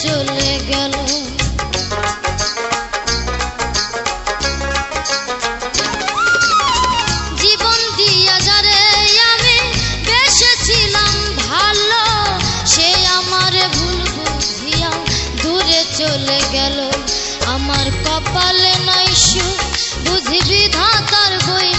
চলে গেল। জীবন দিয়া যারে আমি বেসেছিলাম ভালো, সে আমারে ভুল বুঝিয়া দূরে চলে গেল। আমার কপালে নাই সুখ, বুঝি বিধাতার বই